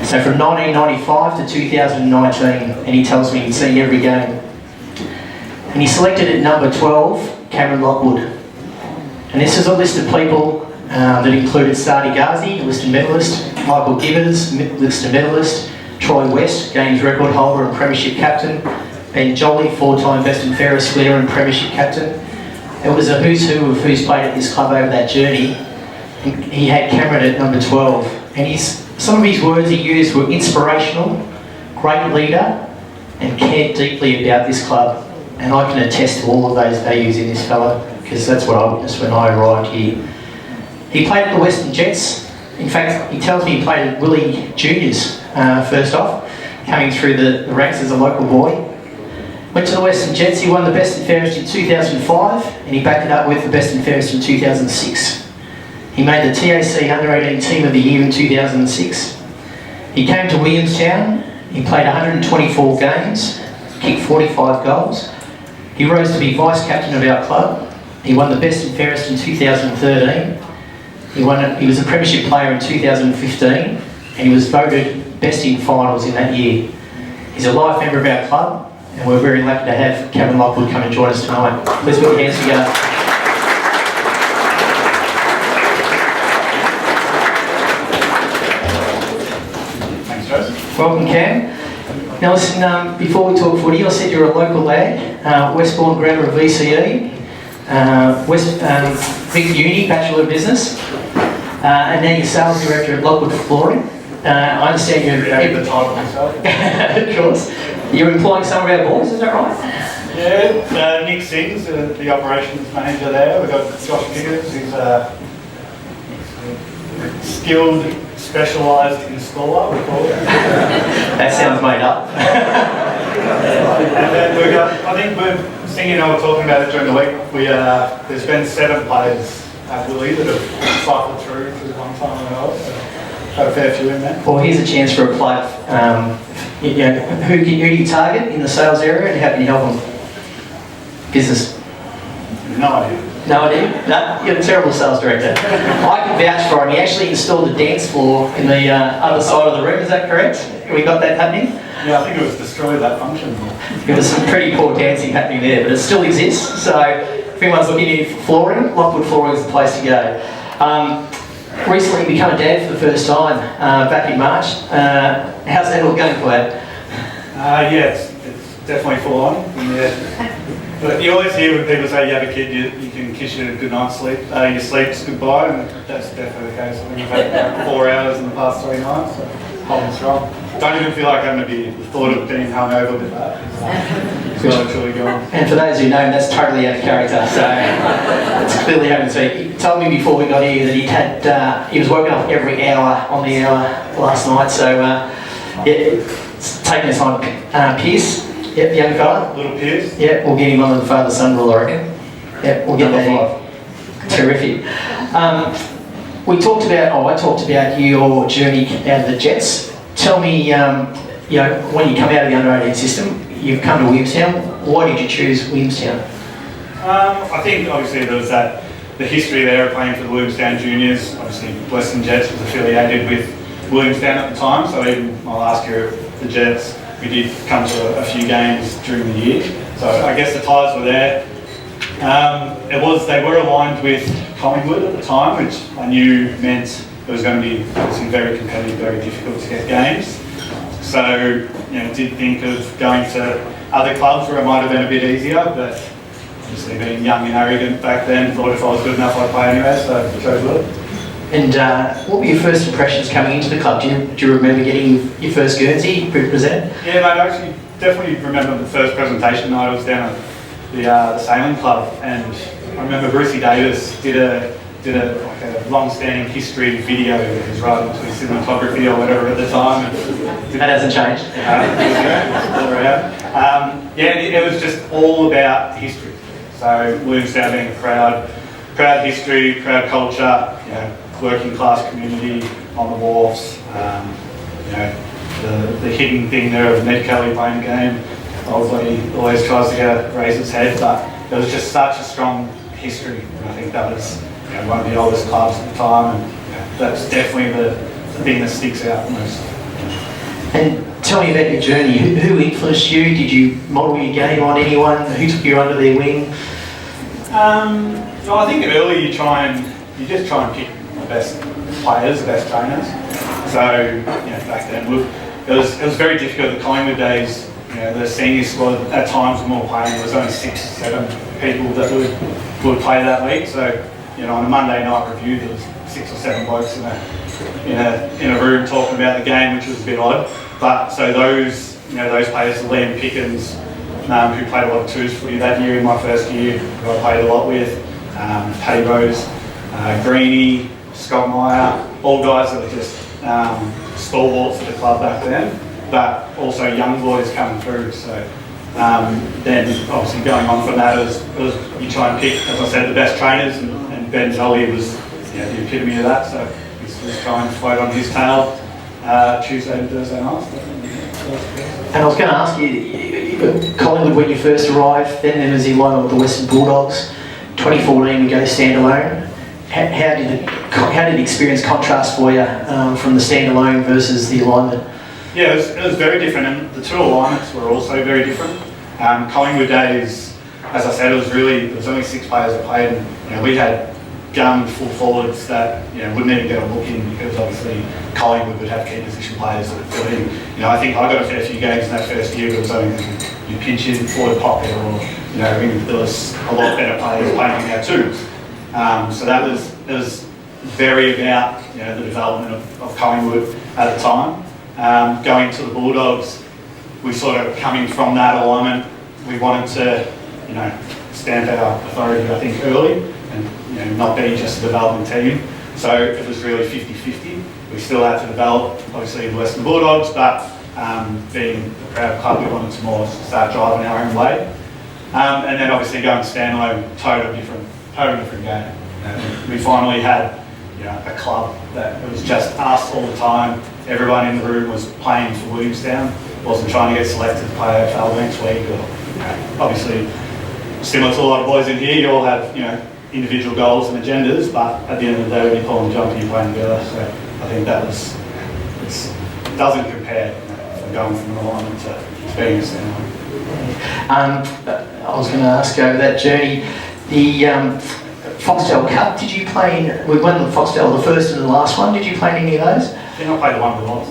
So from 1995 to 2019, and he tells me he'd seen every game. And he selected at number 12, Cameron Lockwood. And this is a list of people that included Sadi Ghazi, listed medalist, Michael Gibbers, listed medalist, Troy West, games record holder and premiership captain, Ben Jolly, four-time best and fairest winner and premiership captain. It was a who's who of who's played at this club over that journey. He had Cameron at number 12, and some of his words he used were inspirational, great leader, and cared deeply about this club. And I can attest to all of those values in this fella, because that's what I witnessed when I arrived here. He played at the Western Jets. In fact, he tells me he played at Willie Juniors first off, coming through the ranks as a local boy. Went to the Western Jets. He won the best and fairest in 2005, and he backed it up with the best and fairest in 2006. He made the TAC Under-18 Team of the Year in 2006. He came to Williamstown. He played 124 games, kicked 45 goals. He rose to be vice-captain of our club. He won the best and fairest in 2013. He was a premiership player in 2015, and he was voted best in finals in that year. He's a life member of our club, and we're very lucky to have Cameron Lockwood come and join us tonight. Please put your hands together. Thanks, Joseph. Welcome, Cam. Now listen, before we talk footy, I said you're a local lad, Westbourne graduate of VCE, Vic Uni, Bachelor of Business, and now you're Sales Director at Lockwood Flooring. I understand you're... The title myself. Of course. You're employing some of our boys, is that right? Yeah, Nick Sings, the operations manager there. We've got Josh Pickers, who's a skilled, specialised installer, we call it. That sounds made up. And then we've got, I think Singh and I were talking about it during the week. There's been 7 players at Willie that have cycled through one time or another. So got a fair few in there. Well, here's a chance for a plug. Who do you target in the sales area, and how can you help them? Business. No idea. No idea? No, you're a terrible sales director. I can vouch for him. He actually installed a dance floor in the other side of the room, is that correct? We got that happening? Yeah, I think it was destroyed, that function. There was some pretty poor dancing happening there, but it still exists. So if anyone's looking in for flooring, Lockwood Flooring is the place to go. Recently become a dad for the first time, back in March. How's that all going for you? Yeah, it's definitely full on. But you always hear when people say you have a kid, you can kiss your good night's sleep. Your sleep's goodbye, and that's definitely the case. I think I've had 4 hours in the past 3 nights, so holding strong. Don't even feel like I'm going to be thought of being hungover with that. It's literally gone. And for those who know him, that's totally out of character, so it's clearly happened. So he told me before we got here that he was woken up every hour on the hour last night, so it's taking us on. Pierce, yep, young fella. Little Pierce. Yeah, we'll get him on the father-son rule, I reckon. Yeah, we'll get that in. Terrific. I talked about your journey out of the Jets. Tell me, when you come out of the under-18 system, you've come to Williamstown. Why did you choose Williamstown? I think obviously there was the history there of playing for the Williamstown Juniors. Obviously Western Jets was affiliated with Williamstown at the time, so even my last year at the Jets, we did come to a few games during the year. So I guess the ties were there. They were aligned with Collingwood at the time, which I knew meant it was going to be obviously very competitive, very difficult to get games. So, did think of going to other clubs where it might have been a bit easier, but obviously being young and arrogant back then, thought if I was good enough I'd play anywhere, so chose Will. And what were your first impressions coming into the club? Do you remember getting your first Guernsey presented? Yeah, mate, I actually definitely remember the first presentation night. I was down at the sailing club, and I remember Brucey Davis did a long-standing history video that he was writing to his cinematography or whatever at the time. That hasn't changed. It was just all about history. So Williamstown being a proud history, proud culture, working class community on the wharfs. The hidden thing there of Ned Kelly playing the game. Obviously, always tries to raise his head, but there was just such a strong history. And I think that was one of the oldest clubs at the time, and that's definitely the thing that sticks out most. And tell me about your journey. Who influenced you? Did you model your game on anyone? Who took you under their wing? So I think early you just try and pick the best players, the best trainers. So back then it was very difficult. The Collingwood days, the senior squad at times when we were playing, there was only 6 or 7 people that would play that week. So on a Monday night review, there was 6 or 7 blokes in a room talking about the game, which was a bit odd. But so those players, Liam Pickens, who played a lot of twos footy that year in my first year, who I played a lot with, Paddy Rose, Greenie, Scott Meyer, all guys that were just stalwarts of the club back then, but also young boys coming through. So then obviously going on from that, it was you try and pick, as I said, the best trainers, and Ben Jolly was the epitome of that. So he's trying to float on his tail Tuesday and Thursday nights. And I was going to ask you, Collingwood when you first arrived, then there was the alignment with the Western Bulldogs. 2014 we go standalone. How did the experience contrast for you from the standalone versus the alignment? Yeah, it was very different, and the two alignments were also very different. Collingwood days, as I said, there was only 6 players that played, and we had gun full forwards that wouldn't even get a look in, because obviously Collingwood would have key position players that fill in. I think I got a fair few games in that first year, but it was only you pinch in forward pocket, or there was a lot better players playing in our twos. So it was very about the development of Collingwood at the time. Going to the Bulldogs, we sort of coming from that alignment, we wanted to stamp our authority, I think, early, and not be just a development team. So it was really 50-50. We still had to develop, obviously, the Western Bulldogs, but being a proud club, we wanted to more start driving our own way. And then obviously going standalone, totally different game. We finally had a club that it was just us all the time. Everyone in the room was playing for Williamstown, wasn't trying to get selected to play AFL next week. Or, obviously, similar to a lot of boys in here, you all have individual goals and agendas, but at the end of the day, when you pull and jump, you're playing together. So I think it doesn't compare from going from an alignment to being a standalone. I was going to ask over that journey, the Foxtel Cup, did you play in, we won the Foxtel, the first and the last one, did you play in any of those? Yeah, I played the one with lots.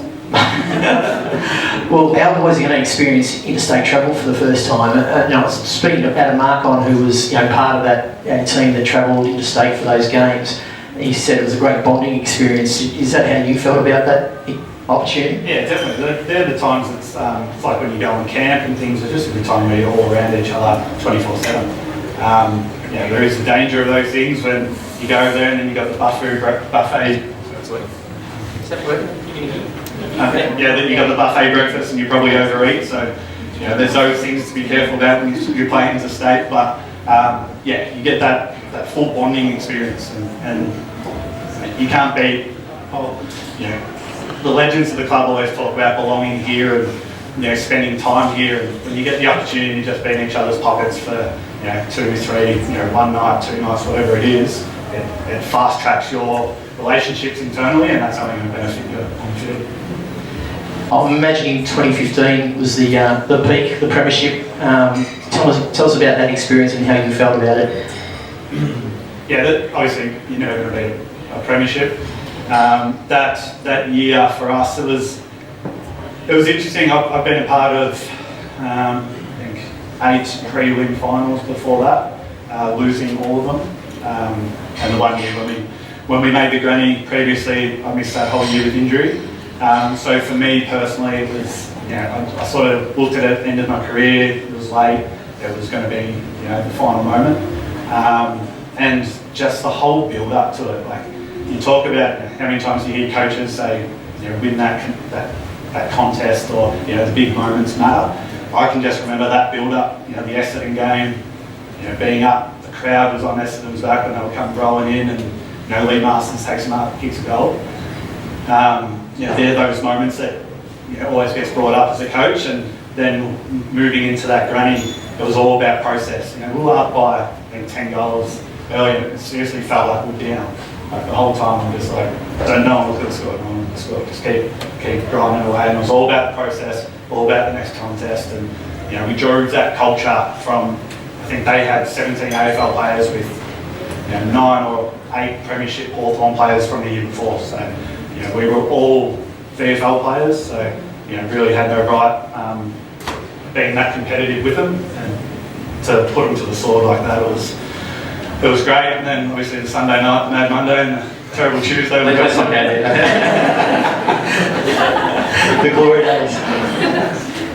Well, our boys are going to experience interstate travel for the first time. Now, speaking of Adam Markon, who was part of that team that travelled interstate for those games, he said it was a great bonding experience. Is that how you felt about that opportunity? Yeah, definitely. They're the times it's like when you go on camp and things, it's just a good time where you're all around each other 24/7. There is the danger of those things when you go there and then you've got the buffet. Then you got the buffet breakfast and you probably overeat. So there's those things to be careful about when you're playing interstate. But you get that full bonding experience, and you can't beat. The legends of the club always talk about belonging here and spending time here. And when you get the opportunity to just be in each other's pockets for 2, 3, 1 night, 2 nights, whatever it is, it fast tracks your relationships internally, and that's only going to benefit you on the field. I'm imagining 2015 was the peak, the premiership. Tell us about that experience and how you felt about it. Obviously you're never going to beat a premiership. That year for us, it was interesting. I've been a part of I think 8 pre-win finals before that, losing all of them. And the one year when we made the granny previously, I missed that whole year with injury. So for me personally, it was, I sort of looked at it, end of my career, it was late, it was going to be, the final moment. And just the whole build up to it, like you talk about how many times you hear coaches say, win that contest, or, the big moments matter. I can just remember that build up, the Essendon game, being up, the crowd was on Essendon's back when they would come rolling in, and Lee Masters takes them up, kicks a goal. They're those moments that always gets brought up as a coach, and then moving into that granny, it was all about process. We were up by I think 10 goals earlier, and it seriously felt like we were down. Like the whole time, I'm just like, don't know look at the score, no one look at the score, just keep grinding away. And it was all about the process, all about the next contest. And you know, we drove that culture from, I think they had 17 AFL players with 9 or 8 Premiership Hawthorn players from the year before. So you know, we were all VFL players, so you know, really had no right being that competitive with them, and to put them to the sword like that, it was great. And then obviously the Sunday night, Mad Monday, and the terrible Tuesday. The glory days.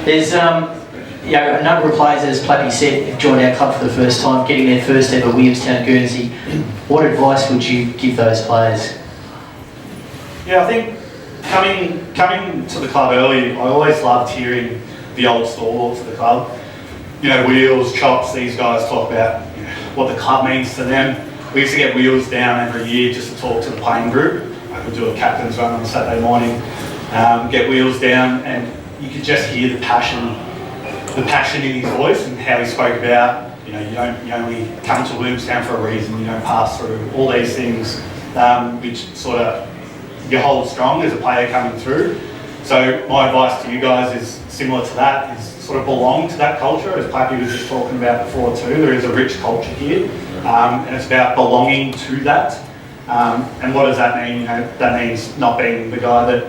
There's a number of players, as Plappy said, have joined our club for the first time, getting their first ever Williamstown Guernsey. What advice would you give those players? Yeah, I think coming to the club early, I always loved hearing the old stalwarts of the club. You know, Wheels, Chops, these guys talk about what the club means to them. We used to get Wheels down every year just to talk to the playing group. I could do a captain's run on a Saturday morning, get Wheels down, and you could just hear the passion in his voice and how he spoke about, you only come to Williamstown for a reason, you don't pass through all these things, which sort of you hold strong as a player coming through. So my advice to you guys is similar to that, is sort of belong to that culture, as Plappy was just talking about before too. There is a rich culture here, and it's about belonging to that. And what does that mean? That means not being the guy that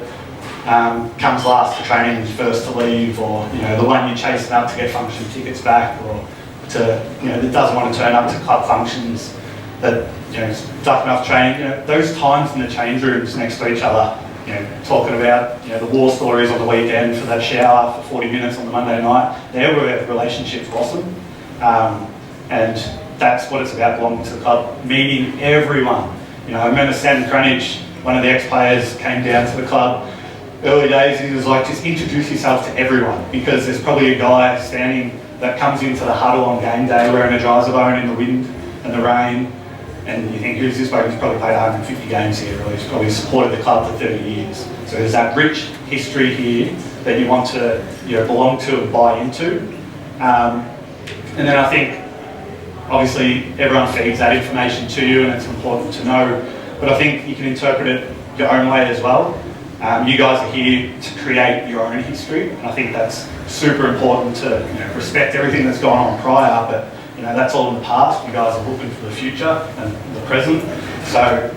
comes last to training and first to leave, or the one you're chasing up to get function tickets back, or that doesn't want to turn up to club functions, that is ducking off training. Those times in the change rooms next to each other, talking about the war stories on the weekend for that shower for 40 minutes on the Monday night, there where relationships blossom, and that's what it's about, belonging to the club, meeting everyone. I remember Sam Cranage, one of the ex-players, came down to the club. Early days, he was like, just introduce yourself to everyone, because there's probably a guy standing that comes into the huddle on game day wearing a Dreiser bone in the wind and the rain, and you think, who's this bloke? He's probably played 150 games here, or he's probably supported the club for 30 years. So there's that rich history here that you want to belong to and buy into. And then I think, obviously, everyone feeds that information to you, and it's important to know, but I think you can interpret it your own way as well. You guys are here to create your own history, and I think that's super important to respect everything that's gone on prior, but that's all in the past. You guys are looking for the future and the present, so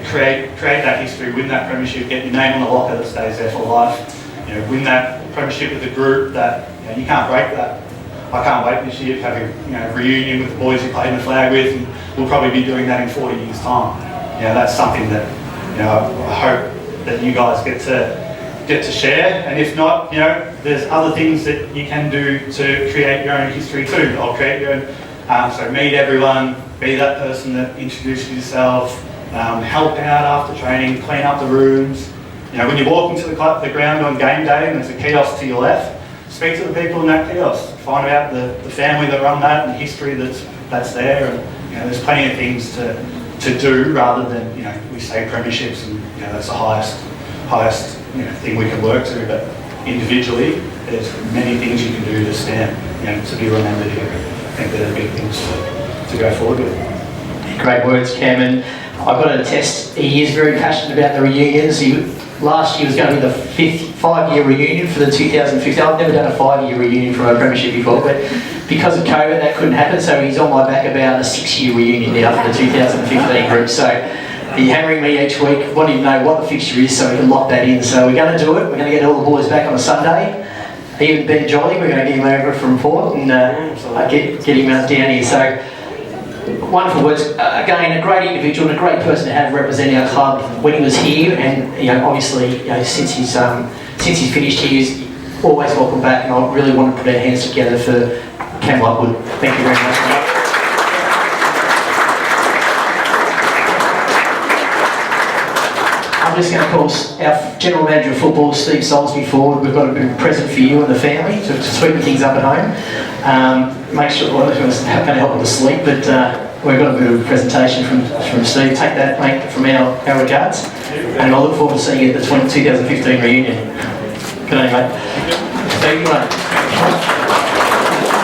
create that history, win that premiership, get your name on the locker that stays there for life. Win that premiership with a group that you can't break that. I can't wait this year to have a reunion with the boys you played in the flag with, and we'll probably be doing that in 40 years' time. That's something that I hope that you guys get to share, and if not, there's other things that you can do to create your own history too. I'll create your own. So meet everyone, be that person that introduces yourself, help out after training, clean up the rooms. When you walk into the ground on game day and there's a kiosk to your left, speak to the people in that kiosk, find out the family that run that and the history that's there, and there's plenty of things to do rather than we say premierships and that's the highest thing we can work to, but individually there's many things you can do to stand to be remembered here. I think they're the big things to go forward with. Great words, Cam, and I've got to attest, he is very passionate about the reunions. Last year was going to be the 5-year reunion for the 2015. I've never done a 5-year reunion from a premiership before, but because of COVID that couldn't happen, so he's on my back about a 6-year reunion now for the 2015 group. So he's hammering me each week, wanting to know what the fixture is so we can lock that in. So we're going to do it. We're going to get all the boys back on a Sunday. Even Ben Jolly, we're going to get him over from Port and get him out down here. So wonderful words. Again, a great individual and a great person to have representing our club when he was here, and obviously since he's finished here, he's always welcome back. And I really want to put our hands together for Cam Lockwood. Thank you very much. I'm just going to call our General Manager of Football, Steve Soulsby, forward. We've got a bit of a present for you and the family to sweeten things up at home. Make sure, well, it's going to help with the sleep, but we've got a bit of a presentation from Steve. Take that, mate, from our regards. And I look forward to seeing you at the 2015 reunion. Good day, mate. Thank you, mate.